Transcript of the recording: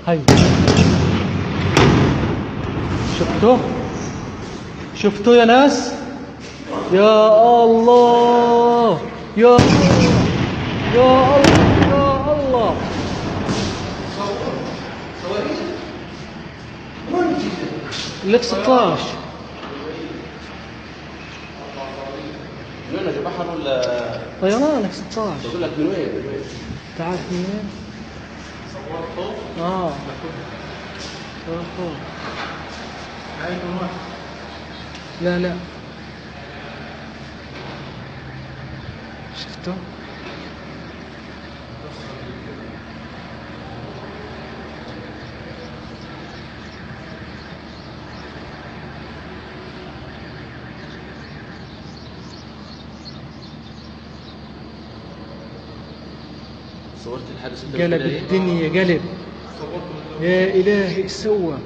هاي شفتوا؟ شفتوا يا ناس؟ يا الله يا الله يا الله يا الله. لك 16 من وين؟ بحر ولا طيران؟ لك 16. بقول لك من وين؟ تعرف من وين؟ صورته؟ صورته. لا لا شفتوا؟ صورت الحادث قلب الدنيا قلب. يا إلهي ايش سوى؟